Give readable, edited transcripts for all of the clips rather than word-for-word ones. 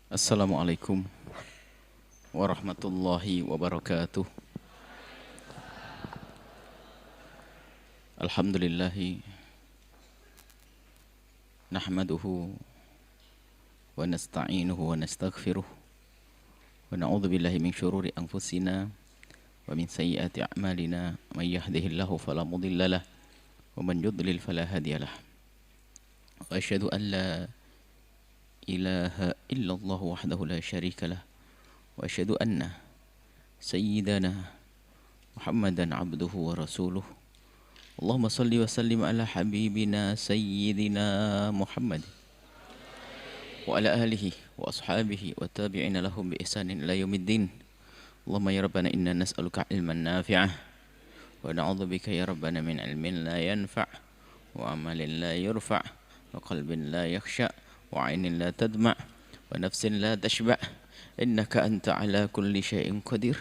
Assalamualaikum warahmatullahi wabarakatuh. Alhamdulillahi nahmaduhu wa nasta'inuhu wa nastaghfiruh wa na'udzu billahi min syururi anfusina wa min sayyiati a'malina may yahdihillahu fala mudhillalah wa man yudlil fala hadiyalah. Wa asyhadu an la ilaha illallah wahdahu la syarikalah wa asyhadu anna sayyidana Muhammadan abduhu wa rasuluh. Allahumma salli wa sallim ala habibina sayyidina Muhammad wa ala alihi wa ashabihi wa tabi'ina lahum bi ihsanin ila yaumiddin. Allahumma ya rabbana inna nas'aluka ilman nafi'ah wa na'udzubika ya rabbana min ilmin la yanfa' wa amalin la yurfa' wa qalbin la yakhsha' wa 'ainin la tadma' wa nafsin la tashba' innaka anta ala kulli syai'in qadir.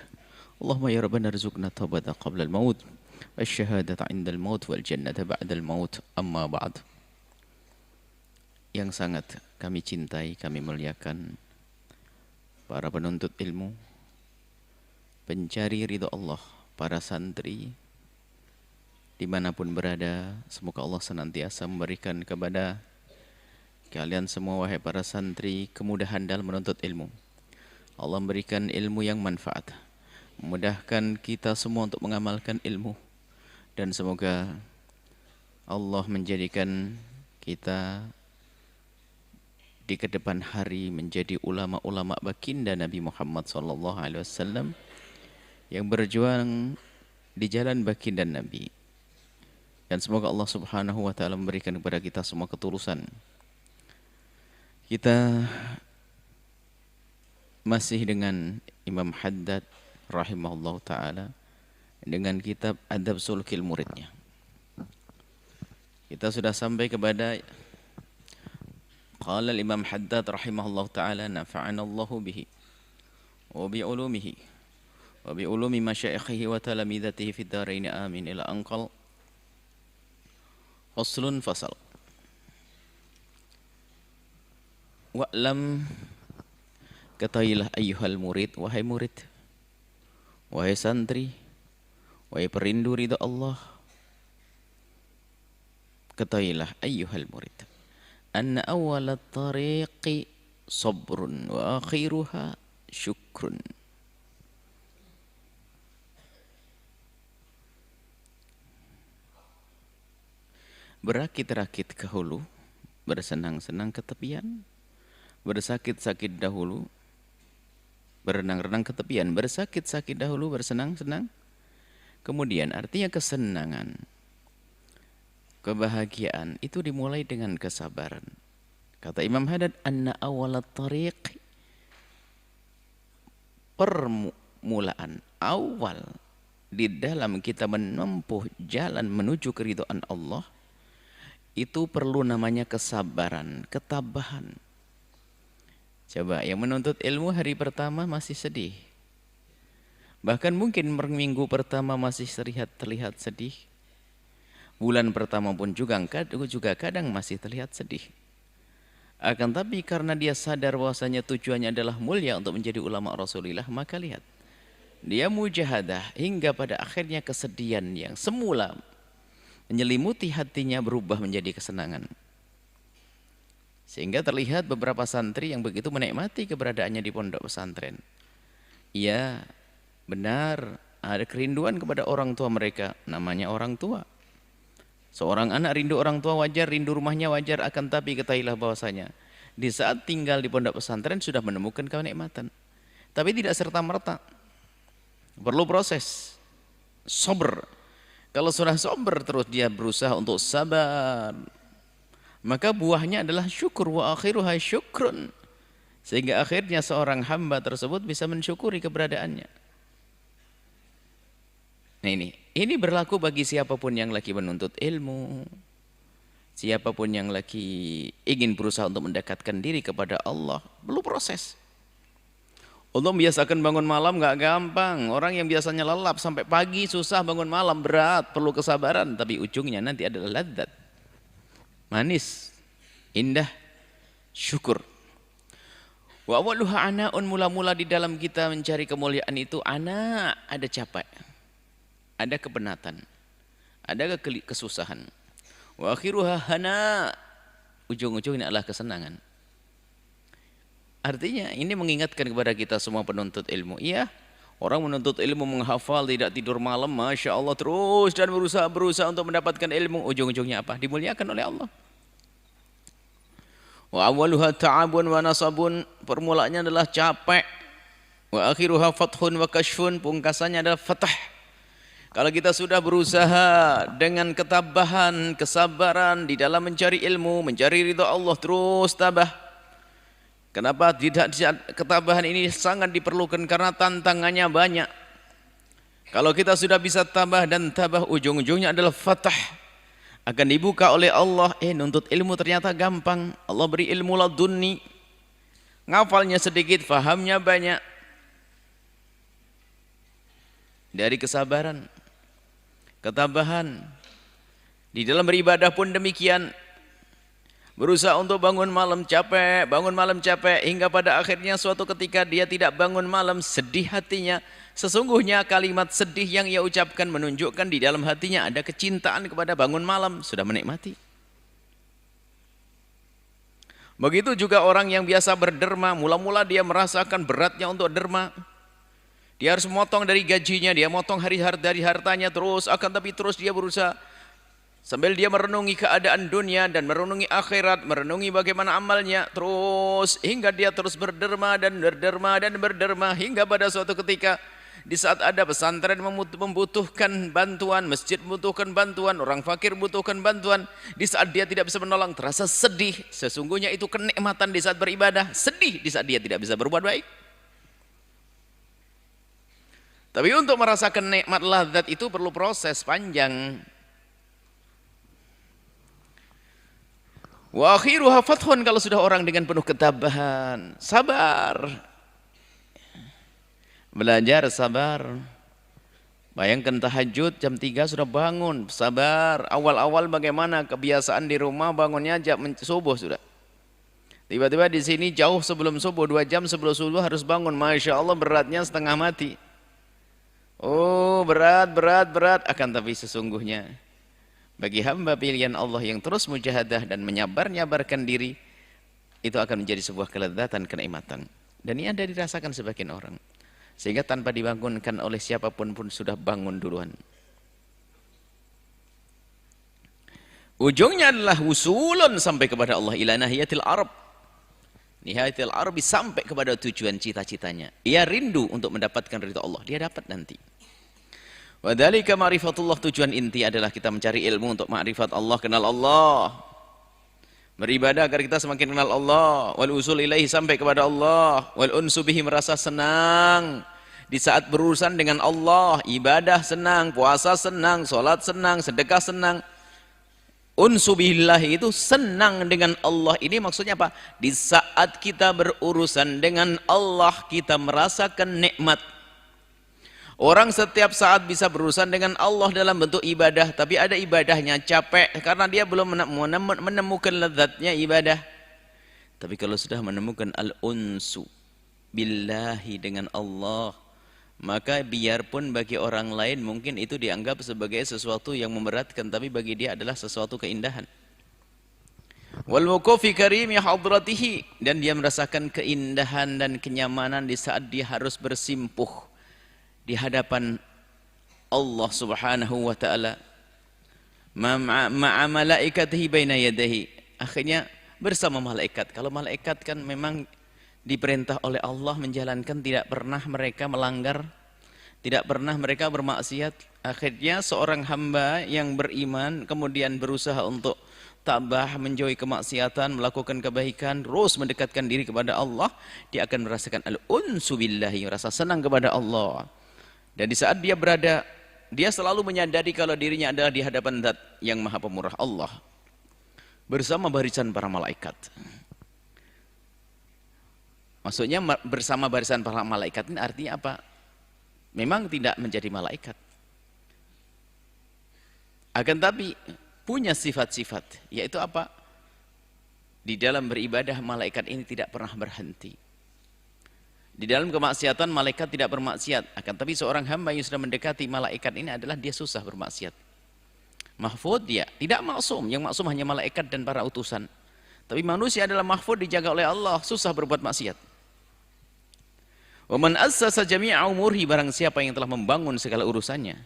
Allahumma ya rabbana rizukna taubata qabla al-maut wasyahadata 'inda al-maut wal jannata ba'da al-maut. Amma ba'd. Yang sangat kami cintai, kami muliakan para penuntut ilmu, pencari ridho Allah, para santri dimanapun berada, semoga Allah senantiasa memberikan kepada kalian semua, wahai para santri, kemudahan dalam menuntut ilmu. Allah memberikan ilmu yang manfaat, memudahkan kita semua untuk mengamalkan ilmu, dan semoga Allah menjadikan kita di kedepan hari menjadi ulama-ulama baginda Nabi Muhammad SAW yang berjuang di jalan baginda Nabi. Dan semoga Allah Subhanahu wa taala memberikan kepada kita semua ketulusan. Kita masih dengan Imam Haddad rahimahullah taala dengan kitab Adab Sulukil Muridnya. Kita sudah sampai kepada qala al-Imam Haddad rahimahullah taala nafa'ana Allahu bihi wa bi ulumihi wa bi ulumi masyayikhihi wa talamidatihi fid dharain amin ila anqal. Faslun fasal. Wa'lam, ketahuilah ayyuhal murid, wahai murid, wahai santri, wahai perindu ridha Allah, ketahuilah ayyuhal murid, anna awwalat tariqi sabrun wa akhiruha syukrun. Berakit-rakit ke hulu, bersenang-senang ke tepian, bersakit-sakit dahulu, berenang-renang ke tepian, bersakit-sakit dahulu, bersenang-senang kemudian. Artinya kesenangan, kebahagiaan itu dimulai dengan kesabaran. Kata Imam Haddad, anna awalat tariq, permulaan awal di dalam kita menempuh jalan menuju keridhaan Allah, itu perlu namanya kesabaran, ketabahan. Coba yang menuntut ilmu hari pertama masih sedih, bahkan mungkin minggu pertama masih terlihat sedih, bulan pertama pun juga kadang masih terlihat sedih. Akan tapi karena dia sadar bahwasanya tujuannya adalah mulia untuk menjadi ulama Rasulullah, maka lihat, dia mujahadah hingga pada akhirnya kesedihan yang semula menyelimuti hatinya berubah menjadi kesenangan. Sehingga terlihat beberapa santri yang begitu menikmati keberadaannya di pondok pesantren. Iya, benar, ada kerinduan kepada orang tua mereka, namanya orang tua. Seorang anak rindu orang tua wajar, rindu rumahnya wajar, akan tapi ketahuilah bahwasanya di saat tinggal di pondok pesantren sudah menemukan kenikmatan. Tapi tidak serta-merta. Perlu proses. Sabar. Kalau sudah sabar terus dia berusaha untuk sabar, maka buahnya adalah syukur, wa akhiruha syukrun. Sehingga akhirnya seorang hamba tersebut bisa mensyukuri keberadaannya. Nah ini berlaku bagi siapapun yang lagi menuntut ilmu, siapapun yang lagi ingin berusaha untuk mendekatkan diri kepada Allah, perlu proses. Allah membiasakan bangun malam nggak gampang. Orang yang biasanya lelap sampai pagi susah bangun malam, berat, perlu kesabaran. Tapi ujungnya nanti adalah ladzat, manis, indah, syukur. Wa awwaluha ana'un, mula-mula di dalam kita mencari kemuliaan itu ada capek, ada kepenatan, ada kesusahan. Wa akhiruha hana, ujung-ujungnya adalah kesenangan. Artinya ini mengingatkan kepada kita semua penuntut ilmu. Iya, orang menuntut ilmu, menghafal, tidak tidur malam, Masya Allah, terus dan berusaha untuk mendapatkan ilmu. Ujung-ujungnya apa? Dimuliakan oleh Allah. Wa awwaluha ta'abun wa nasabun, permulaannya adalah capek. Wa akhiruha fathun wa kashfun, pungkasannya adalah fatah. Kalau kita sudah berusaha dengan ketabahan, kesabaran di dalam mencari ilmu, mencari ridha Allah, terus tabah. Kenapa tidak? Ketabahan ini sangat diperlukan karena tantangannya banyak. Kalau kita sudah bisa tabah dan tabah, ujung-ujungnya adalah fatah. Akan dibuka oleh Allah. Nuntut ilmu ternyata gampang. Allah beri ilmu ladunni. Ngafalnya sedikit, fahamnya banyak. Dari kesabaran, ketabahan. Di dalam beribadah pun demikian. Berusaha untuk bangun malam capek, hingga pada akhirnya suatu ketika dia tidak bangun malam, sedih hatinya. Sesungguhnya kalimat sedih yang ia ucapkan menunjukkan di dalam hatinya ada kecintaan kepada bangun malam, sudah menikmati. Begitu juga orang yang biasa berderma, mula-mula dia merasakan beratnya untuk derma. Dia harus memotong dari gajinya, dia motong dari hartanya terus, tapi terus dia berusaha. Sambil dia merenungi keadaan dunia dan merenungi akhirat, merenungi bagaimana amalnya, terus hingga dia terus berderma, hingga pada suatu ketika di saat ada pesantren membutuhkan bantuan, masjid membutuhkan bantuan, orang fakir membutuhkan bantuan, di saat dia tidak bisa menolong, terasa sedih. Sesungguhnya itu kenikmatan di saat beribadah, sedih di saat dia tidak bisa berbuat baik. Tapi untuk merasakan nikmat ladzat itu perlu proses panjang. Wa akhiruha fathun, kalau sudah orang dengan penuh ketabahan, sabar, belajar sabar. Bayangkan tahajud jam 3 sudah bangun, sabar. Awal-awal bagaimana kebiasaan di rumah bangunnya jam subuh sudah. Tiba-tiba di sini jauh sebelum subuh, 2 jam sebelum subuh harus bangun. Masya Allah, beratnya setengah mati. Oh, berat. Akan tapi sesungguhnya bagi hamba pilihan Allah yang terus mujahadah dan menyabarkan diri, itu akan menjadi sebuah kelezatan, kenikmatan. Dan ini ada dirasakan sebagian orang. Sehingga tanpa dibangunkan oleh siapapun pun sudah bangun duluan. Ujungnya adalah wusulun, sampai kepada Allah, ila nahiyatil arab. Nihayatil arabi, sampai kepada tujuan cita-citanya. Ia rindu untuk mendapatkan ridha Allah, dia dapat nanti. Wadzalika ma'rifatullah, tujuan inti adalah kita mencari ilmu untuk ma'rifat Allah, kenal Allah. Beribadah agar kita semakin kenal Allah. Wal usul ilaihi, sampai kepada Allah. Wal unsu bihi, merasa senang di saat berurusan dengan Allah. Ibadah senang, puasa senang, sholat senang, sedekah senang. Unsu billahi, itu senang dengan Allah. Ini maksudnya apa? Di saat kita berurusan dengan Allah, kita merasakan nikmat. Orang setiap saat bisa berurusan dengan Allah dalam bentuk ibadah, tapi ada ibadahnya capek karena dia belum menemukan lezatnya ibadah. Tapi kalau sudah menemukan al-unsu billahi, dengan Allah, maka biarpun bagi orang lain mungkin itu dianggap sebagai sesuatu yang memberatkan, tapi bagi dia adalah sesuatu keindahan. Wal wuqufi karimi hadratihi, dan dia merasakan keindahan dan kenyamanan di saat dia harus bersimpuh di hadapan Allah subhanahu wa ta'ala, ma'a malaikatihi baina yadayhi, akhirnya bersama malaikat. Kalau malaikat kan memang diperintah oleh Allah menjalankan, tidak pernah mereka melanggar, tidak pernah mereka bermaksiat. Akhirnya seorang hamba yang beriman kemudian berusaha untuk tabah, menjauhi kemaksiatan, melakukan kebaikan, terus mendekatkan diri kepada Allah, dia akan merasakan al-unsu billahi, rasa senang kepada Allah. Dan di saat dia berada, dia selalu menyadari kalau dirinya adalah di hadapan Zat yang Maha Pemurah, Allah, bersama barisan para malaikat. Maksudnya bersama barisan para malaikat ini artinya apa? Memang tidak menjadi malaikat, akan tapi punya sifat-sifat, yaitu apa? Di dalam beribadah malaikat ini tidak pernah berhenti. Di dalam kemaksiatan malaikat tidak bermaksiat, akan tapi seorang hamba yang sudah mendekati malaikat ini adalah dia susah bermaksiat. Mahfud dia tidak maksum, yang maksum hanya malaikat dan para utusan. Tapi manusia adalah mahfud, dijaga oleh Allah, susah berbuat maksiat. Wa man assasa jami'a umurhi, barang siapa yang telah membangun segala urusannya,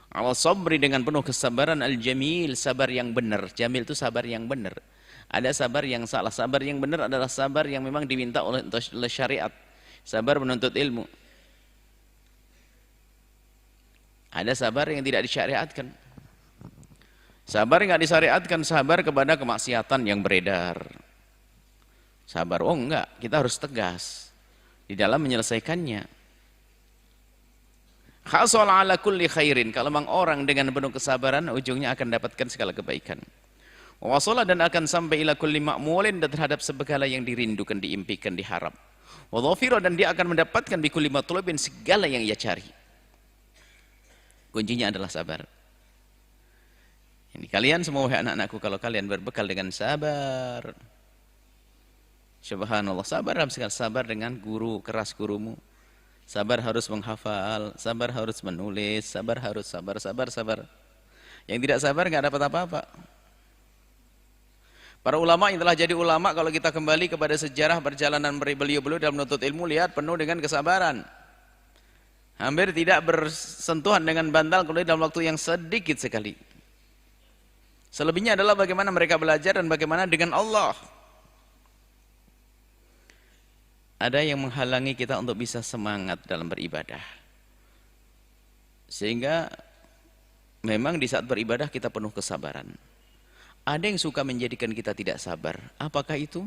ala sabri, dengan penuh kesabaran, al-jamil, sabar yang benar. Jamil itu sabar yang benar. Ada sabar yang salah. Sabar yang benar adalah sabar yang memang diminta oleh syariat. Sabar menuntut ilmu. Ada sabar yang tidak disyariatkan. Sabar yang tidak disyariatkan, sabar kepada kemaksiatan yang beredar. Sabar, oh enggak, kita harus tegas di dalam menyelesaikannya. Hasal ala kulli khairin, kalau memang orang dengan penuh kesabaran, ujungnya akan dapatkan segala kebaikan. Wasala, dan akan sampai ila kulli ma'mulin, dan terhadap segala yang dirindukan, diimpikan, diharap. Wadhafira, dan dia akan mendapatkan bikulli matlubin, segala yang ia cari. Kuncinya adalah sabar. Ini kalian semua, wahai anak-anakku, kalau kalian berbekal dengan sabar, subhanallah, sabar dalam segala, sabar dengan guru keras gurumu, sabar harus menghafal, sabar harus menulis, sabar harus sabar. Yang tidak sabar nggak dapat apa-apa. Para ulama yang telah jadi ulama, kalau kita kembali kepada sejarah perjalanan beliau-beliau dalam menuntut ilmu, lihat penuh dengan kesabaran. Hampir tidak bersentuhan dengan bantal kalau dalam waktu yang sedikit sekali. Selebihnya adalah bagaimana mereka belajar dan bagaimana dengan Allah. Ada yang menghalangi kita untuk bisa semangat dalam beribadah. Sehingga memang di saat beribadah kita penuh kesabaran. Ada yang suka menjadikan kita tidak sabar. Apakah itu?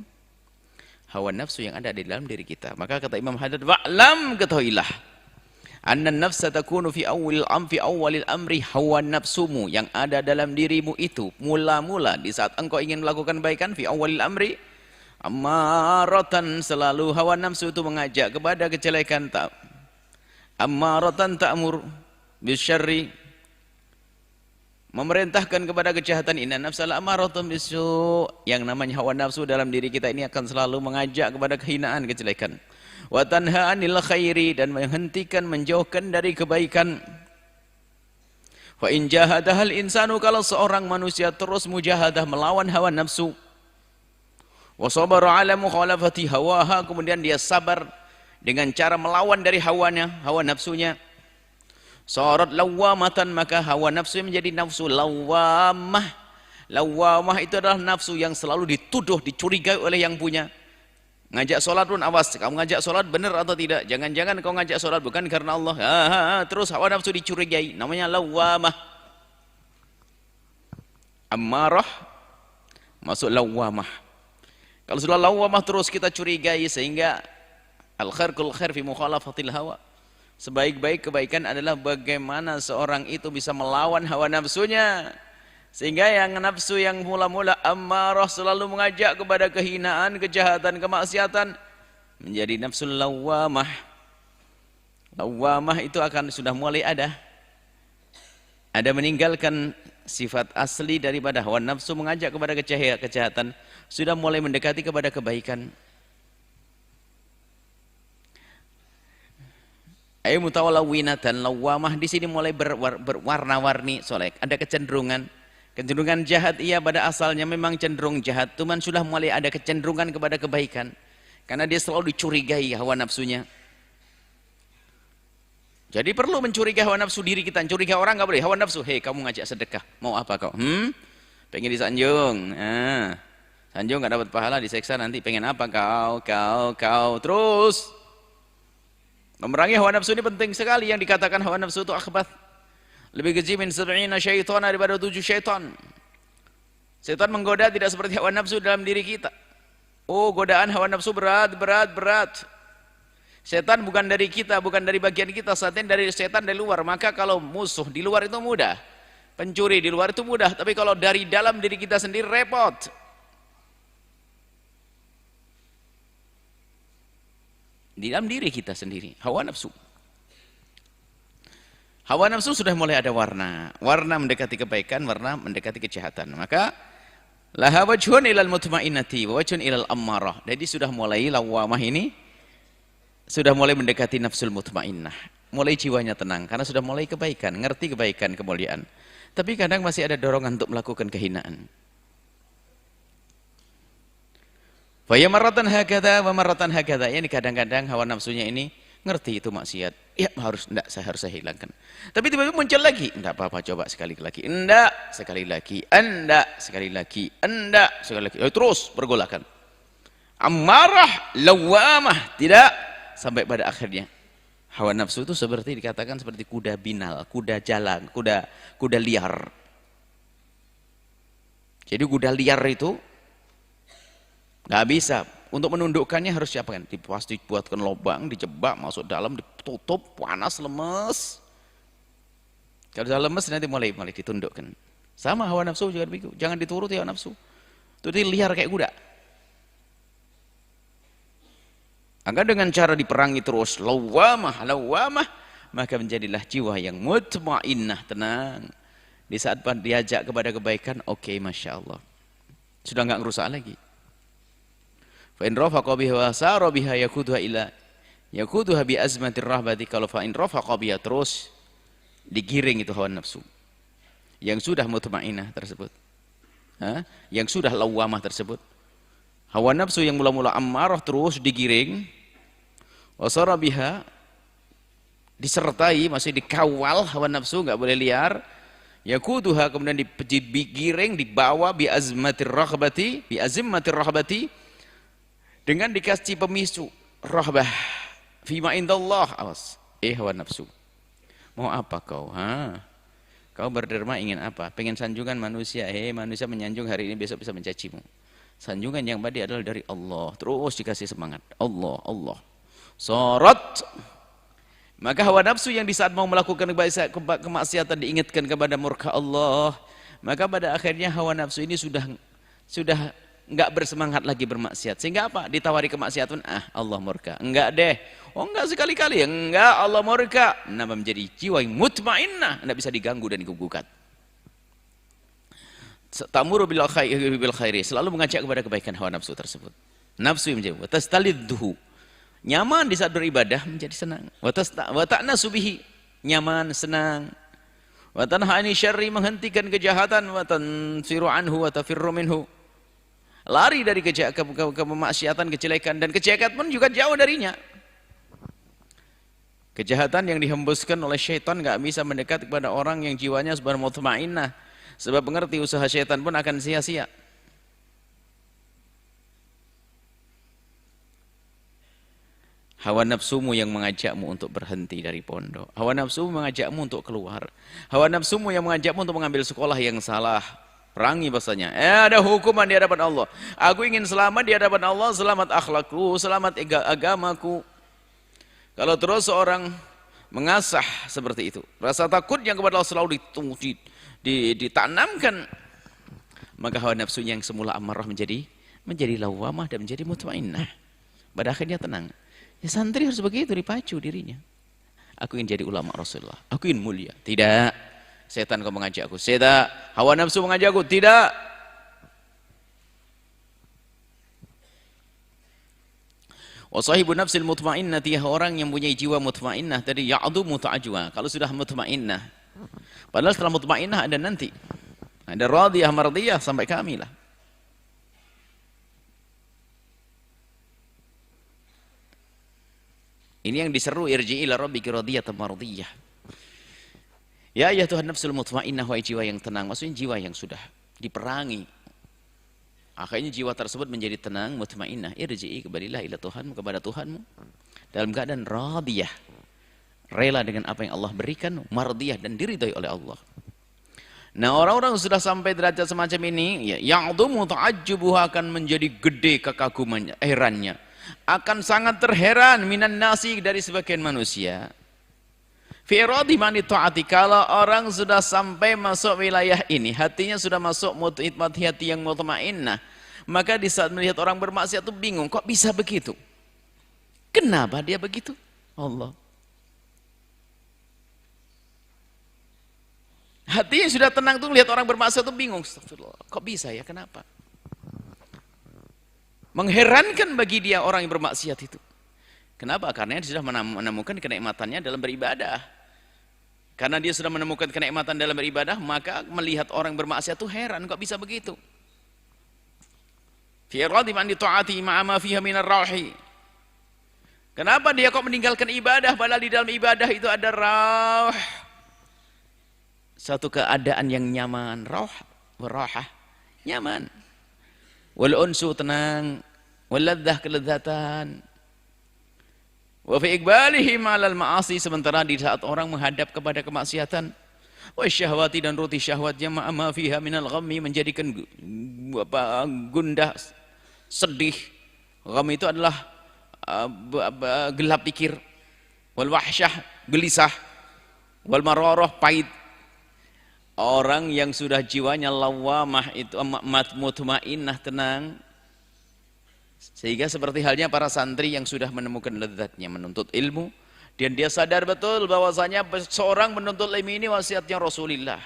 Hawa nafsu yang ada di dalam diri kita. Maka kata Imam Haddad, wa'lam, ketahuilah, anna nafsa takunu fi awwalil amri hawa nafsumu, yang ada dalam dirimu itu mula-mula di saat engkau ingin melakukan kebaikan, fi awwalil amri ammaratan, selalu hawa nafsu itu mengajak kepada kejelekan, ammaratan ta'mur bisyarri, memerintahkan kepada kejahatan. Inna nafsal amaratun bisu, yang namanya hawa nafsu dalam diri kita ini akan selalu mengajak kepada kehinaan, kejelekan. Wa tanha 'anil khairi, dan menghentikan, menjauhkan dari kebaikan. Fa in jahadahal insanu, kalau seorang manusia terus mujahadah melawan hawa nafsu, wa sabara 'ala mukhalafati hawaha, kemudian dia sabar dengan cara melawan dari hawanya, hawa nafsunya, sarat lawamatan, maka hawa nafsu menjadi nafsu lawamah. Lawamah itu adalah nafsu yang selalu dituduh, dicurigai oleh yang punya. Ngajak sholat pun awas, kamu ngajak sholat benar atau tidak, jangan-jangan kau ngajak sholat bukan karena Allah. Terus hawa nafsu dicurigai, namanya lawamah. Ammarah masuk lawamah. Kalau sudah lawamah terus kita curigai, sehingga al-khair kul khair fi mukhalafatil hawa, sebaik-baik kebaikan adalah bagaimana seorang itu bisa melawan hawa nafsunya. Sehingga yang nafsu yang mula-mula ammarah selalu mengajak kepada kehinaan, kejahatan, kemaksiatan, menjadi nafsu lawamah. Lawamah itu akan sudah mulai ada meninggalkan sifat asli daripada hawa nafsu mengajak kepada kejahatan, sudah mulai mendekati kepada kebaikan. Ay mutawallawinatan, lawamah di sini mulai berwarna-warni, solek, ada kecenderungan jahat. Ia pada asalnya memang cenderung jahat, cuman sudah mulai ada kecenderungan kepada kebaikan karena dia selalu dicurigai hawa nafsunya. Jadi perlu mencurigai hawa nafsu diri kita. Curigai orang nggak boleh. Hawa nafsu, hei kamu ngajak sedekah, mau apa kau? Pengen disanjung, sanjung nggak dapat pahala, diseksa nanti. Pengen apa kau? Terus memerangi hawa nafsu ini penting sekali. Yang dikatakan hawa nafsu itu akhbath, lebih keji min 70 syaitan, daripada 7 syaitan. Setan menggoda tidak seperti hawa nafsu dalam diri kita. Oh, godaan hawa nafsu berat. Setan bukan dari kita, bukan dari bagian kita, setan dari luar. Maka kalau musuh di luar itu mudah, pencuri di luar itu mudah, tapi kalau dari dalam diri kita sendiri repot. Di dalam diri kita sendiri, hawa nafsu. Hawa nafsu sudah mulai ada warna mendekati kebaikan, warna mendekati kejahatan. Maka laha wajhun ilal mutmainnati wa wajhun ilal ammarah. Jadi sudah mulai lawamah ini sudah mulai mendekati nafsul mutmainnah, mulai jiwanya tenang karena sudah mulai kebaikan, ngerti kebaikan, kemuliaan. Tapi kadang masih ada dorongan untuk melakukan kehinaan. Fa ya marratan hakadha wa marratan hakadha. Ini kadang-kadang hawa nafsunya ini ngerti itu maksiat. Ya harus enggak, saya hilangkan. Tapi tiba-tiba muncul lagi, enggak apa-apa, coba sekali lagi. Enggak, sekali lagi. Enggak, sekali lagi. Enggak, sekali lagi. Terus pergolakan. Ammarah, lawamah, tidak sampai pada akhirnya. Hawa nafsu itu seperti dikatakan seperti kuda binal, kuda jalan, kuda liar. Jadi kuda liar itu nggak bisa. Untuk menundukkannya harus siapa kan? Pasti buatkan lubang, dijebak, masuk dalam, ditutup, panas, lemes. Kalau sudah lemes nanti mulai ditundukkan. Sama hawa nafsu juga begitu. Jangan dituruti hawa nafsu. Itu dia liar kayak kuda. Agar dengan cara diperangi terus, lawamah, maka menjadilah jiwa yang mutmainnah, tenang. Di saat diajak kepada kebaikan, oke, Masya Allah. Sudah nggak ngerusak lagi. Fa in rafaqa biha wa sara biha yakuduha bi azmatir rahbati. Kalau fa in rafaqa biha terus digiring itu hawa nafsu yang sudah mutmainnah tersebut, yang sudah lawamah tersebut, hawa nafsu yang mula-mula ammarah terus digiring, wa sara biha disertai, masih dikawal hawa nafsu, nggak boleh liar, yakuduha kemudian digiring, dibawa bi azmatir rahbati dengan dikasih pemicu rahbah fima indallah. Awas, hawa nafsu, mau apa kau? Kau berderma ingin apa? Pengen sanjungan manusia, manusia menyanjung hari ini, besok bisa mencacimu. Sanjungan yang badi adalah dari Allah. Terus dikasih semangat, Allah sorot. Maka hawa nafsu yang di saat mau melakukan kemaksiatan diingatkan kepada murka Allah, maka pada akhirnya hawa nafsu ini sudah enggak bersemangat lagi bermaksiat. Sehingga apa? Ditawari kemaksiatan, Allah murka. Enggak deh. Oh enggak, sekali-kali. Enggak, Allah murka. Nama menjadi jiwa yang mutmainnah, enggak bisa diganggu dan digugat. Ta'muru bil khairi, selalu mengajak kepada kebaikan hawa nafsu tersebut. Nafsu yang menjadi wa tastalidhu. Nyaman di saat beribadah menjadi senang. Wa ta'nasu bihi, nyaman, senang. Wa tanha 'ani syarri, menghentikan kejahatan, wa tanfiru anhu wa tafirru minhu. Lari dari kemaksiatan, kejelekan, dan kejelekan pun juga jauh darinya. Kejahatan yang dihembuskan oleh syaitan nggak bisa mendekat kepada orang yang jiwanya sebar mutmainnah, sebab mengerti usaha syaitan pun akan sia-sia. Hawa nafsumu yang mengajakmu untuk berhenti dari pondok, hawa nafsumu mengajakmu untuk keluar, hawa nafsumu yang mengajakmu untuk mengambil sekolah yang salah. Perangi bahasanya. Ada hukuman di hadapan Allah. Aku ingin selamat di hadapan Allah, selamat akhlakku, selamat agamaku. Kalau terus seorang mengasah seperti itu, rasa takutnya kepada Allah selalu ditanamkan, maka hawa nafsu yang semula amarah menjadi lawamah dan menjadi mutmainnah. Pada akhirnya tenang. Ya santri harus begitu, dipacu dirinya. Aku ingin jadi ulama Rasulullah. Aku ingin mulia. Tidak. Setan kau mengajakku, tidak. Hawa nafsu mengajakku, tidak. Wa sahibun nafsil mutmainnati, orang yang punya jiwa mutmainnah tadi, ya'du muta'ajwa. Kalau sudah mutmainnah, padahal setelah mutmainnah ada nanti, ada radiyah, mardiyah, sampai kami lah. Ini yang diseru, irji'i ila rabbiki radiyatan mardiyah. Ya Tuhan nafsul mutmainnah, wahai jiwa yang tenang, maksudnya jiwa yang sudah diperangi. Akhirnya jiwa tersebut menjadi tenang, mutmainnah. Irji'i, kembalilah ila Tuhanmu, kepada Tuhanmu dalam keadaan radiyah, rela dengan apa yang Allah berikan, mardiyah, dan diridhai oleh Allah. Nah, orang-orang sudah sampai derajat semacam ini, ya'dhumu ta'ajjubuha, akan menjadi gede kekagumannya, herannya, akan sangat terheran minan nasi, dari sebagian manusia. Fi iradi mani ta'ati, kalau orang sudah sampai masuk wilayah ini, hatinya sudah masuk hati yang mutmainnah, maka di saat melihat orang bermaksiat itu bingung, kok bisa begitu? Kenapa dia begitu? Allah. Hatinya sudah tenang tuh, lihat orang bermaksiat itu bingung, astagfirullah, kok bisa ya, kenapa? Mengherankan bagi dia orang yang bermaksiat itu. Kenapa? Karena dia sudah menemukan kenikmatannya dalam beribadah. Karena dia sudah menemukan kenikmatan dalam beribadah, maka melihat orang bermaksiat itu heran, kok bisa begitu? Fi radhim an ta'ati ma'a ma fiha minar rauhi. Kenapa dia kok meninggalkan ibadah padahal di dalam ibadah itu ada rauh? Satu keadaan yang nyaman, rauh, warahah, nyaman. Wal unsu tenang, wal ladzah kelezatan. Wa fi iqbalihim 'alal ma'asi, sementara di saat orang menghadap kepada kemaksiatan, wa syahwati dan roti syahwatnya ma fiha minal ghammi, menjadikan gundah, sedih. Gham itu adalah gelap pikir. Wal wahsyah, gelisah. Wal mararah, pahit. Orang yang sudah jiwanya lawamah itu mutmainnah, tenang, sehingga seperti halnya para santri yang sudah menemukan lezatnya menuntut ilmu, dan dia sadar betul bahwasanya seorang menuntut ilmu ini wasiatnya Rasulullah,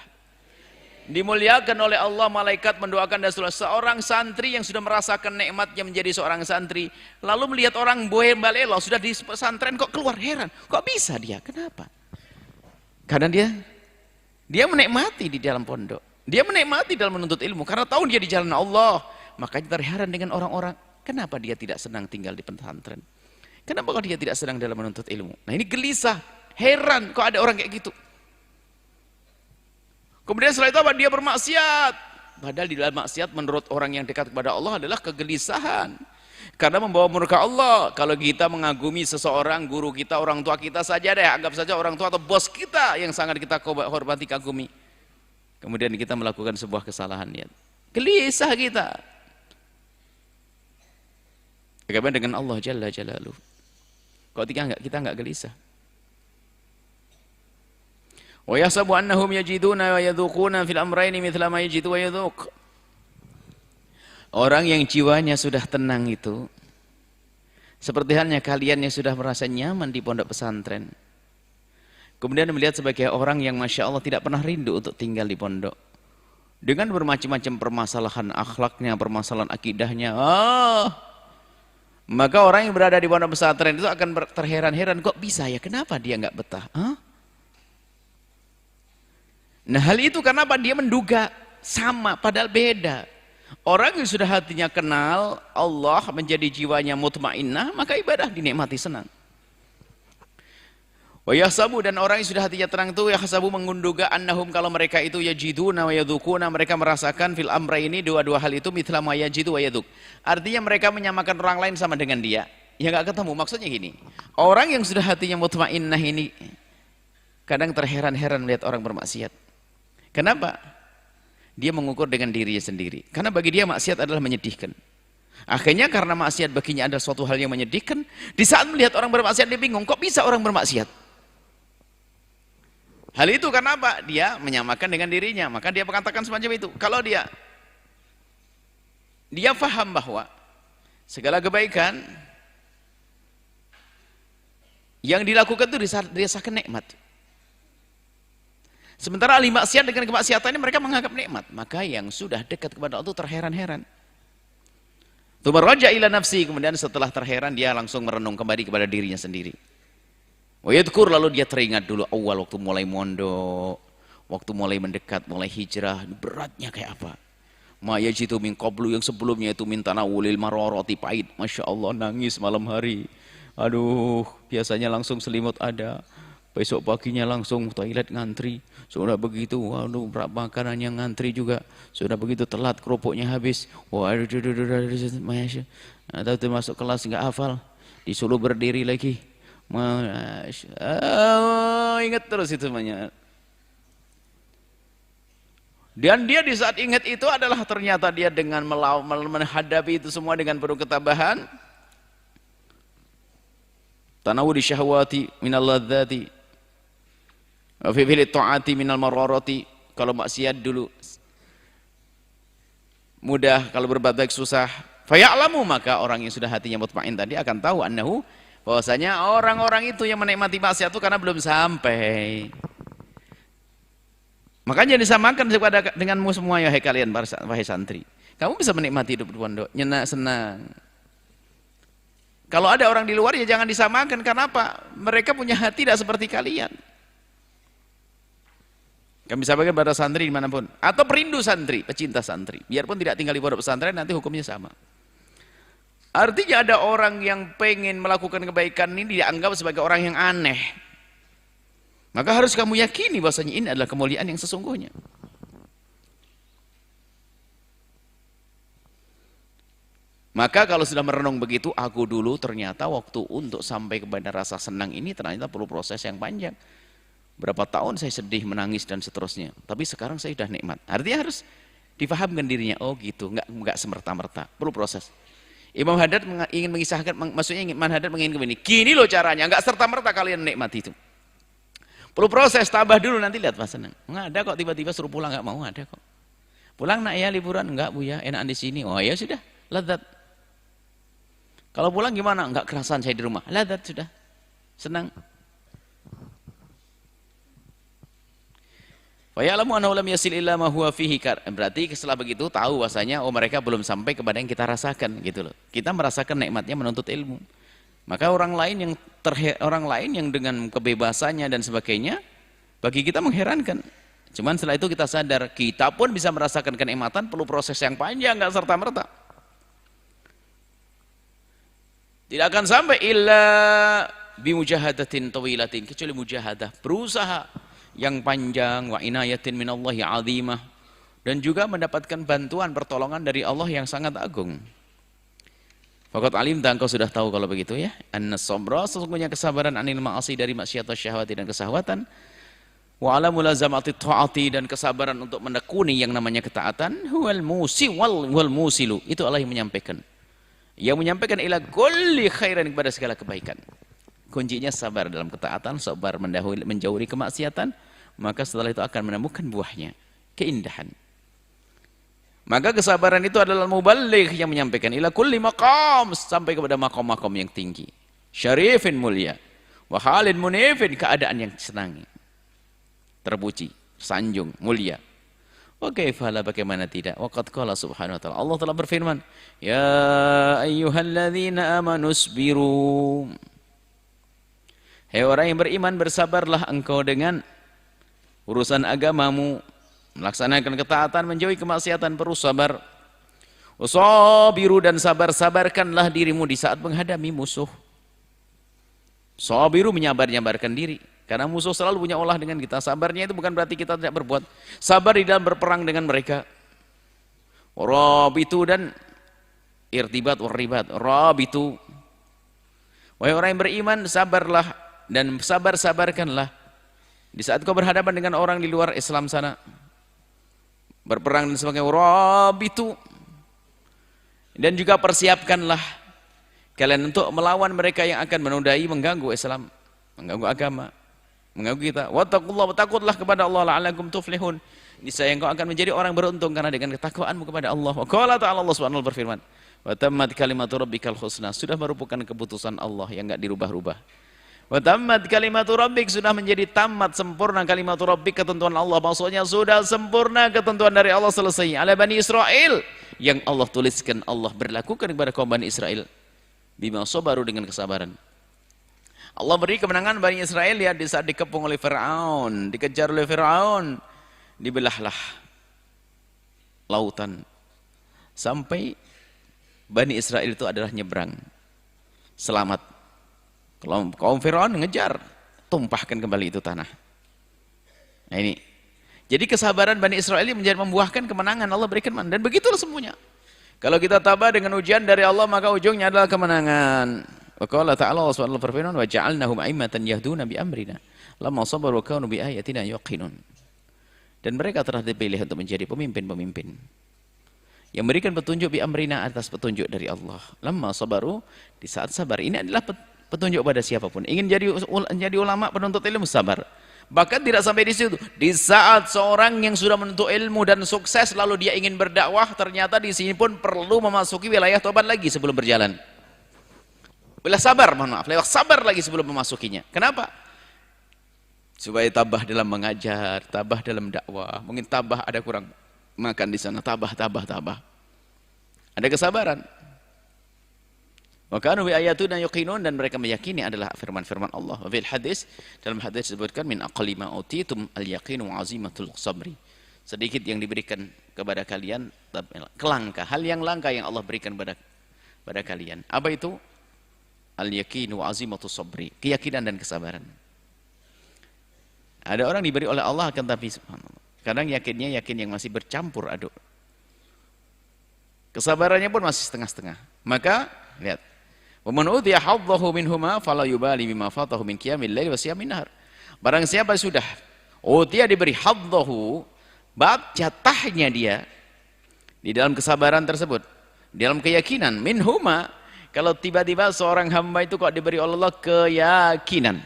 dimuliakan oleh Allah, malaikat mendoakan, dan seorang santri yang sudah merasakan nikmatnya menjadi seorang santri, lalu melihat orang balelo sudah di pesantren kok keluar, heran, kok bisa dia? Kenapa? Karena dia menikmati di dalam pondok, dia menikmati dalam menuntut ilmu, karena tahu dia di jalan Allah. Makanya terheran dengan orang-orang, kenapa dia tidak senang tinggal di pesantren? Kenapa kok dia tidak senang dalam menuntut ilmu? Nah ini gelisah, heran kok ada orang kayak gitu. Kemudian setelah itu apa? Dia bermaksiat. Padahal di dalam maksiat menurut orang yang dekat kepada Allah adalah kegelisahan. Karena membawa murka Allah. Kalau kita mengagumi seseorang, guru kita, orang tua kita saja deh, anggap saja orang tua atau bos kita yang sangat kita hormati, kagumi. Kemudian kita melakukan sebuah kesalahan, ya, gelisah kita. Bagaimana dengan Allah Jalla Jalaluh? Kok kita enggak gelisah? Wa yahsabu annahum yajiduna wa yadhuquna fil amrayni mithla ma yajidu wa yadhuq. Orang yang jiwanya sudah tenang itu seperti halnya kalian yang sudah merasa nyaman di pondok pesantren, kemudian melihat sebagai orang yang Masya Allah tidak pernah rindu untuk tinggal di pondok dengan bermacam-macam permasalahan akhlaknya, permasalahan akidahnya, maka orang yang berada di pondok pesantren itu akan terheran-heran, kok bisa ya, kenapa dia nggak betah? Nah hal itu kenapa dia menduga sama padahal beda. Orang yang sudah hatinya kenal Allah, menjadi jiwanya mutmainnah, maka ibadah dinikmati senang. Wa yahsabu, dan orang yang sudah hatinya tenang itu yahsabu, mengunduga annahum, kalau mereka itu yajiduna wa yadhukuna, mereka merasakan fil amrayni, dua-dua hal itu mithla ma yajidu wa yadhuk. Artinya mereka menyamakan orang lain sama dengan dia. Ya enggak ketemu, maksudnya gini. Orang yang sudah hatinya mutmainnah ini kadang terheran-heran melihat orang bermaksiat. Kenapa? Dia mengukur dengan dirinya sendiri. Karena bagi dia maksiat adalah menyedihkan. Akhirnya karena maksiat baginya adalah suatu hal yang menyedihkan, di saat melihat orang bermaksiat dia bingung, kok bisa orang bermaksiat? Hal itu karena apa? Dia menyamakan dengan dirinya, maka dia mengatakan semacam itu. Kalau dia faham bahwa segala kebaikan yang dilakukan itu dirasakan nikmat. Sementara ahli maksiat dengan kemaksiatan ini mereka menganggap nikmat, maka yang sudah dekat kepada Allah itu terheran-heran. Tumaraja ila nafsi, kemudian setelah terheran dia langsung merenung kembali kepada dirinya sendiri. Wa yadhkur, lalu dia teringat dulu awal waktu mulai mondok, waktu mulai mendekat, mulai hijrah, beratnya kayak apa. Ma yajitu min qablu, yang sebelumnya itu min tanawulil mararati, pahit, Masya Allah, nangis malam hari. Aduh, biasanya langsung selimut ada. Besok paginya langsung toilet ngantri. Sudah begitu, waduh, makanan yang ngantri juga. Sudah begitu telat, kerupuknya habis. Waduh, Masya. Atau itu masuk kelas nggak hafal, disuruh berdiri lagi. Masya Allah, ingat terus itu banyak. Dan dia di saat ingat itu adalah ternyata dia dengan menghadapi itu semua dengan penuh ketabahan. Tanawudi syahwati minal ladzati wa fi ta'ati minal mararati. Kalau maksiat dulu mudah, kalau berbuat baik susah. Faya'lamu, maka orang yang sudah hatinya mutmain tadi akan tahu annahu, bahwasanya orang-orang itu yang menikmati maksiat itu karena belum sampai. Makanya disamakan denganmu semua ya, hai kalian wahai santri. Kamu bisa menikmati hidup di pondok, nyenang, senang. Kalau ada orang di luar ya jangan disamakan, karena apa? Mereka punya hati tidak seperti kalian. Kami sampaikan pada santri dimanapun, atau perindu santri, pecinta santri, biarpun tidak tinggal di pondok pesantren, nanti hukumnya sama. Artinya ada orang yang pengen melakukan kebaikan ini dianggap sebagai orang yang aneh, maka harus kamu yakini bahwasanya ini adalah kemuliaan yang sesungguhnya. Maka kalau sudah merenung begitu, aku dulu ternyata waktu untuk sampai kepada rasa senang ini ternyata perlu proses yang panjang. Berapa tahun saya sedih, menangis dan seterusnya. Tapi sekarang saya sudah nikmat. Artinya harus difahamkan dirinya. Oh gitu, enggak semerta-merta. Perlu proses. Imam Haddad ingin mengisahkan, maksudnya Imam Haddad menginginkan begini. Gini loh caranya, enggak serta-merta kalian nikmat itu. Perlu proses, tabah dulu nanti lihat pas senang. Enggak ada kok tiba-tiba suruh pulang, enggak mau, ada kok. Pulang nak ya liburan, enggak Bu ya, enakan di sini. Oh ya sudah, lezat. Kalau pulang gimana? Enggak kerasan saya di rumah. Lezat sudah. Senang. Wa ya'lamu annahu lam yasil illa ma huwa fihi. Berarti setelah begitu tahu bahasanya oh mereka belum sampai kepada yang kita rasakan gitu loh. Kita merasakan nikmatnya menuntut ilmu. Maka orang lain yang dengan kebebasannya dan sebagainya bagi kita mengherankan. Cuman setelah itu kita sadar kita pun bisa merasakan kenikmatan perlu proses yang panjang, enggak serta-merta. Tidak akan sampai illa bimujahadatin tawilatin, kecuali mujahadah, berusaha yang panjang, wa inayatin minallahi azimah, dan juga mendapatkan bantuan pertolongan dari Allah yang sangat agung. Faqad alimta, engkau sudah tahu kalau begitu ya, anna sabra, sesungguhnya kesabaran anil ma'asi, dari maksiat syahwati dan kesahwatan, wa ala mulazamati ta'ati, dan kesabaran untuk menekuni yang namanya ketaatan, wal musilu, itu Allah yang menyampaikan. Yang menyampaikan ila kulli khairan, kepada segala kebaikan. Kuncinya sabar dalam ketaatan, sabar menjauhi kemaksiatan, maka setelah itu akan menemukan buahnya, keindahan. Maka kesabaran itu adalah muballigh, yang menyampaikan ila kulli maqam, sampai kepada makom-makom yang tinggi, syarifin mulia, wa halin munifin, keadaan yang senang, terpuji, sanjung, mulia. Oke, fala, bagaimana tidak? Waqad qala subhanahu wa ta'ala, Allah telah berfirman, ya ayyuhalladzina amanu isbiru. Hei orang yang beriman, bersabarlah engkau dengan urusan agamamu, melaksanakan ketaatan, menjauhi kemaksiatan, perlu sabar. Usabiru, dan sabarkanlah dirimu di saat menghadapi musuh. Sabiru, menyabarkan diri. Karena musuh selalu punya olah dengan kita. Sabarnya itu bukan berarti kita tidak berbuat. Sabar di dalam berperang dengan mereka. Rabitu, dan irtibat warribat. Rabitu. Wahai orang yang beriman, sabarlah dan sabarkanlah di saat kau berhadapan dengan orang di luar Islam sana. Berperang dan sebagainya. Rabitu. Dan juga persiapkanlah kalian untuk melawan mereka yang akan menodai, mengganggu Islam, mengganggu agama, mengganggu kita. Wattaqullah, takutlah kepada Allah, la'allakum tuflihun. Niscaya engkau akan menjadi orang beruntung karena dengan ketakwaanmu kepada Allah. Wa qala ta'ala, Allah Subhanahu wa berfirman, wa tammat kalimatu rabbikal husna, sudah merupakan keputusan Allah yang enggak dirubah-rubah. Wa tammat kalimatu rabbik, sudah menjadi tamat, sempurna kalimatu rabbik, ketentuan Allah, maksudnya sudah sempurna ketentuan dari Allah, selesai. Ala Bani Israel, yang Allah tuliskan, Allah berlakukan kepada kaum Bani Israel. Bima sabaru, dengan kesabaran. Allah beri kemenangan Bani Israel ya, di saat dikepung oleh Fir'aun, dikejar oleh Fir'aun, dibelahlah lautan sampai Bani Israel itu adalah nyebrang, selamat. Kalau kaum Fir'aun ngejar, tumpahkan kembali itu tanah. Nah ini, jadi kesabaran Bani Israel ini menjadi membuahkan kemenangan, Allah berikan, dan begitulah semuanya. Kalau kita tabah dengan ujian dari Allah, maka ujungnya adalah kemenangan. Wa qala ta'ala, Allah SWT berfirman, wa ja'alnahum a'immatan yahduna bi amrina lamma sabaru wa kanu bi ayatina yuqinun. Dan mereka telah dipilih untuk menjadi pemimpin-pemimpin yang memberikan petunjuk bi amrina, atas petunjuk dari Allah. Lamma sabaru, di saat sabar. Ini adalah petunjuk pada siapapun. Ingin jadi ulama, penuntut ilmu, sabar. Bahkan tidak sampai di situ. Di saat seorang yang sudah menuntut ilmu dan sukses, lalu dia ingin berdakwah, ternyata di sini pun perlu memasuki wilayah tobat lagi sebelum berjalan. Wilayah sabar, mohon maaf, lewat sabar lagi sebelum memasukinya. Kenapa? Supaya tabah dalam mengajar, tabah dalam dakwah. Mungkin tabah ada kurang makan di sana, tabah. Ada kesabaran. Wa kanu bi ayatina yuqinun, dan mereka meyakini adalah firman-firman Allah. Wa fil hadis, dalam hadis disebutkan min aqalli ma utitum al-yaqinu 'azimatul sabri. Sedikit yang diberikan kepada kalian kelangka, hal yang langka yang Allah berikan pada kalian. Apa itu? Al-yaqinu 'azimatus sabri, keyakinan dan kesabaran. Ada orang diberi oleh Allah akan tapi subhanallah, kadang yakinnya yakin yang masih bercampur aduk. Kesabarannya pun masih setengah-setengah. Maka lihat, wa man utiya haddahu minhuma fala yubali bima fatahu min qiyamil lail wa siyamin nahar. Barang siapa sudah dia diberi haddahu, bab jatahnya dia di dalam kesabaran tersebut, di dalam keyakinan, minhuma, kalau tiba-tiba seorang hamba itu kok diberi oleh Allah keyakinan,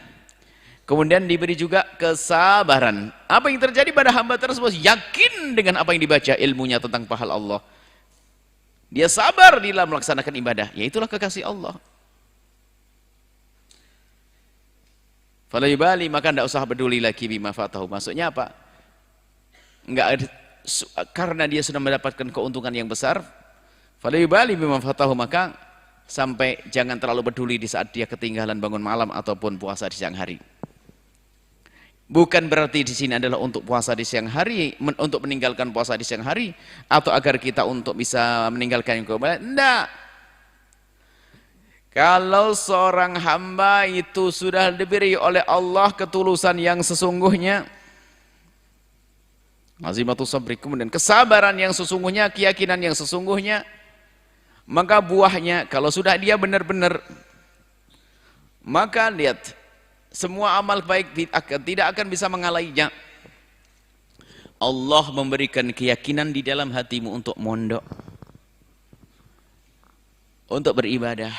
kemudian diberi juga kesabaran, apa yang terjadi pada hamba tersebut? Yakin dengan apa yang dibaca ilmunya tentang pahala Allah, dia sabar di dalam melaksanakan ibadah, yaitulah kekasih Allah. Fala yubali, maka tidak usah peduli lagi bima fatahu. Maksudnya apa? Enggak, karena dia sudah mendapatkan keuntungan yang besar. Fala yubali bima fatahu, maka sampai jangan terlalu peduli di saat dia ketinggalan bangun malam ataupun puasa di siang hari. Bukan berarti di sini adalah untuk puasa di siang hari, untuk meninggalkan puasa di siang hari, atau agar kita untuk bisa meninggalkan yang kebaikan. Tidak. Kalau seorang hamba itu sudah diberi oleh Allah ketulusan yang sesungguhnya, azimatus sabri, kemudian kesabaran yang sesungguhnya, keyakinan yang sesungguhnya, maka buahnya kalau sudah dia benar-benar, maka lihat, semua amal baik tidak akan bisa mengalahainya. Allah memberikan keyakinan di dalam hatimu untuk mondok, untuk beribadah,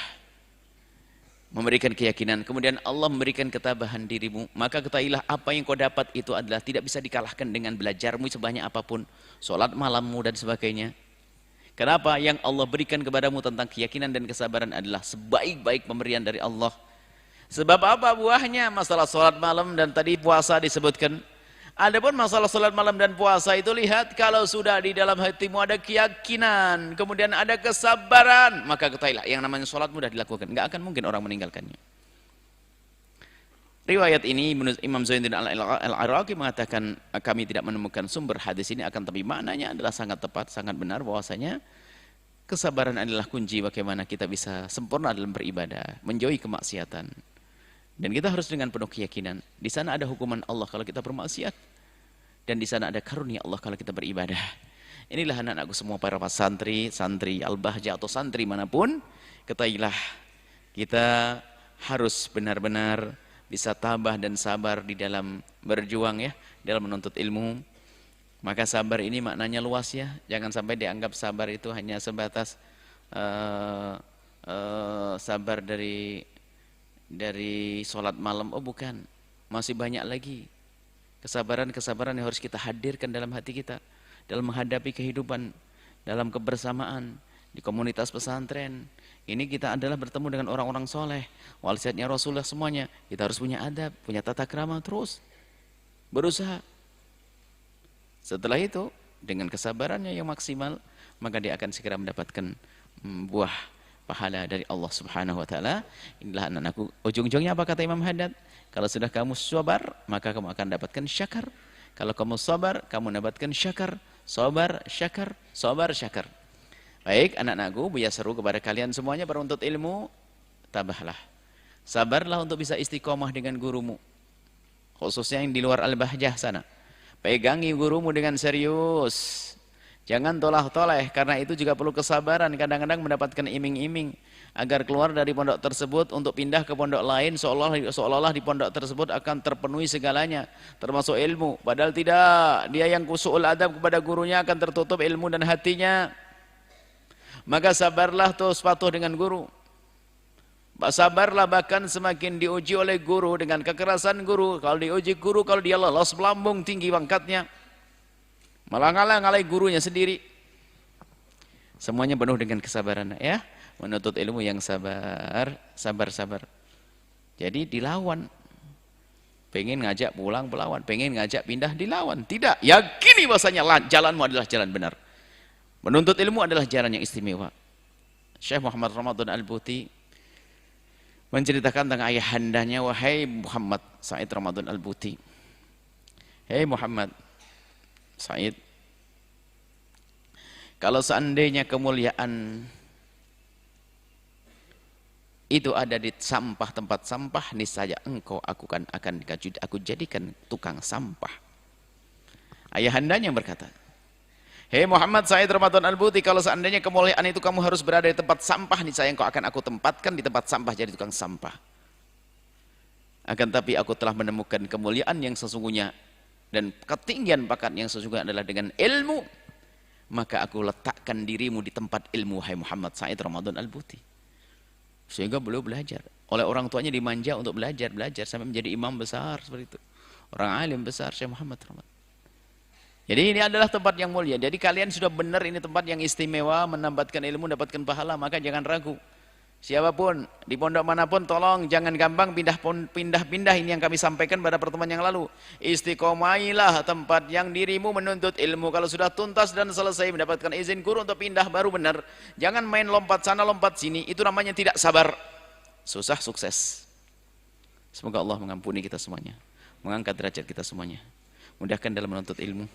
memberikan keyakinan, kemudian Allah memberikan ketabahan dirimu, maka ketahuilah apa yang kau dapat itu adalah tidak bisa dikalahkan dengan belajarmu sebanyak apapun, sholat malammu dan sebagainya. Kenapa? Yang Allah berikan kepadamu tentang keyakinan dan kesabaran adalah sebaik-baik pemberian dari Allah. Sebab apa buahnya? Masalah sholat malam dan tadi puasa disebutkan. Adapun masalah sholat malam dan puasa itu, lihat, kalau sudah di dalam hatimu ada keyakinan, kemudian ada kesabaran, maka ketahuilah yang namanya sholat mudah dilakukan, nggak akan mungkin orang meninggalkannya. Riwayat ini Imam Zainuddin Al-Iraqi mengatakan, kami tidak menemukan sumber hadis ini, akan tapi maknanya adalah sangat tepat, sangat benar, bahwasanya kesabaran adalah kunci bagaimana kita bisa sempurna dalam beribadah, menjauhi kemaksiatan. Dan kita harus dengan penuh keyakinan, di sana ada hukuman Allah kalau kita bermaksiat, dan di sana ada karunia Allah kalau kita beribadah. Inilah anak-anakku semua para santri, santri Al-Bahjah atau santri manapun, ketahuilah kita harus benar-benar bisa tabah dan sabar di dalam berjuang, ya, dalam menuntut ilmu. Maka sabar ini maknanya luas, ya, jangan sampai dianggap sabar itu hanya sebatas sabar dari sholat malam. Oh bukan, masih banyak lagi kesabaran-kesabaran yang harus kita hadirkan dalam hati kita, dalam menghadapi kehidupan, dalam kebersamaan, di komunitas pesantren. Ini kita adalah bertemu dengan orang-orang soleh, wasiatnya Rasulullah semuanya, kita harus punya adab, punya tata krama, terus berusaha. Setelah itu, dengan kesabarannya yang maksimal, maka dia akan segera mendapatkan buah pahala dari Allah Subhanahu wa taala. Inilah anak-anakku, ujung-ujungnya apa kata Imam Haddad? Kalau sudah kamu sabar, maka kamu akan dapatkan syakar. Kalau kamu sabar, kamu mendapatkan syakar. Sabar, syakar, sabar, syakar. Baik, anak-anakku, Buya seru kepada kalian semuanya penuntut ilmu, tabahlah. Sabarlah untuk bisa istiqomah dengan gurumu, khususnya yang di luar Al-Bahjah sana. Pegangi gurumu dengan serius. Jangan tolah-toleh, karena itu juga perlu kesabaran. Kadang-kadang mendapatkan iming-iming agar keluar dari pondok tersebut untuk pindah ke pondok lain, seolah-olah di pondok tersebut akan terpenuhi segalanya, termasuk ilmu. Padahal tidak, dia yang kusu'ul adab kepada gurunya akan tertutup ilmu dan hatinya. Maka sabarlah terus patuh dengan guru. Sabarlah, bahkan semakin diuji oleh guru dengan kekerasan guru. Kalau diuji guru, kalau dia lolos melambung tinggi pangkatnya, malah ngalah-ngalahi gurunya sendiri. Semuanya penuh dengan kesabaran, ya. Menuntut ilmu yang sabar. Jadi dilawan. Pengen ngajak pulang, pelawan. Pengen ngajak pindah, dilawan. Tidak, yakini bahasanya jalanmu adalah jalan benar. Menuntut ilmu adalah jalan yang istimewa. Syekh Muhammad Ramadan Al-Buti menceritakan tentang ayahandanya, wahai Muhammad Said Ramadan Al-Buti. Hei Muhammad Said, kalau seandainya kemuliaan itu ada di sampah, tempat sampah, niscaya engkau akan aku jadikan tukang sampah. Ayahandanya berkata, hei Muhammad Said Ramadan Al-Buti, kalau seandainya kemuliaan itu kamu harus berada di tempat sampah, niscaya engkau akan aku tempatkan di tempat sampah jadi tukang sampah. Akan tapi aku telah menemukan kemuliaan yang sesungguhnya dan ketinggian pangkat yang sesungguhnya adalah dengan ilmu, maka aku letakkan dirimu di tempat ilmu, hai Muhammad Said Ramadan Al-Buti. Sehingga beliau belajar. Oleh orang tuanya dimanja untuk belajar sampai menjadi imam besar seperti itu. Orang alim besar, Syekh Muhammad Ramadan. Jadi ini adalah tempat yang mulia. Jadi kalian sudah benar, ini tempat yang istimewa, menambahkan ilmu, mendapatkan pahala, maka jangan ragu. Siapapun, di pondok manapun, tolong jangan gampang pindah-pindah. Ini yang kami sampaikan pada pertemuan yang lalu. Istiqomailah tempat yang dirimu menuntut ilmu. Kalau sudah tuntas dan selesai mendapatkan izin guru untuk pindah, baru benar. Jangan main lompat sana, lompat sini. Itu namanya tidak sabar. Susah sukses. Semoga Allah mengampuni kita semuanya, mengangkat derajat kita semuanya, mudahkan dalam menuntut ilmu,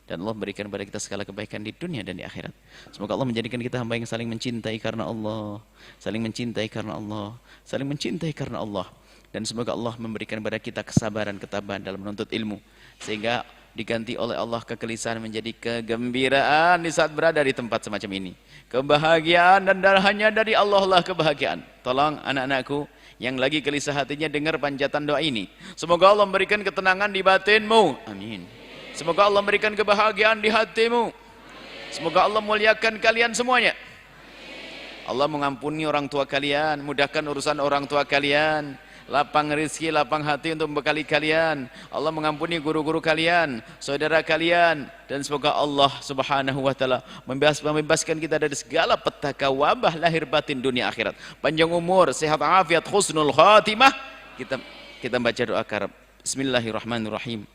dan Allah berikan kepada kita segala kebaikan di dunia dan di akhirat. Semoga Allah menjadikan kita hamba yang saling mencintai karena Allah, saling mencintai karena Allah, saling mencintai karena Allah. Dan semoga Allah memberikan kepada kita kesabaran, ketabahan dalam menuntut ilmu, sehingga diganti oleh Allah kegelisahan menjadi kegembiraan di saat berada di tempat semacam ini. Kebahagiaan dan hanya dari Allah lah kebahagiaan. Tolong anak-anakku yang lagi gelisah hatinya dengar panjatan doa ini. Semoga Allah memberikan ketenangan di batinmu. Amin. Semoga Allah memberikan kebahagiaan di hatimu. Semoga Allah muliakan kalian semuanya. Allah mengampuni orang tua kalian, mudahkan urusan orang tua kalian, lapang rezeki, lapang hati untuk membekali kalian. Allah mengampuni guru-guru kalian, saudara kalian, dan semoga Allah Subhanahu wa taala membebaskan kita dari segala petaka wabah lahir batin dunia akhirat. Panjang umur, sehat afiat, husnul khatimah. Kita baca doa karab. Bismillahirrahmanirrahim.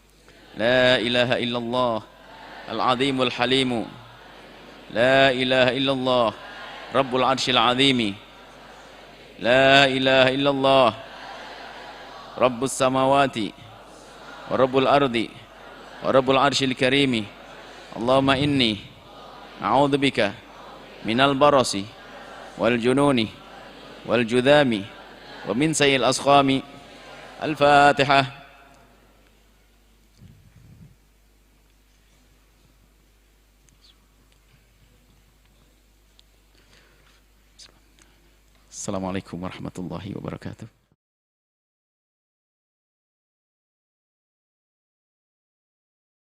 La ilaha illallah al-azimul halimu. La ilaha illallah Rabbul arshil azimi. La ilaha illallah Rabbus samawati wa Rabbul ardi wa Rabbul arshil karimi. Allahumma inni a'udzubika minal barasi wal jununi wal judami wa min sayyil asqami. Al-Fatihah. Assalamualaikum warahmatullahi wabarakatuh.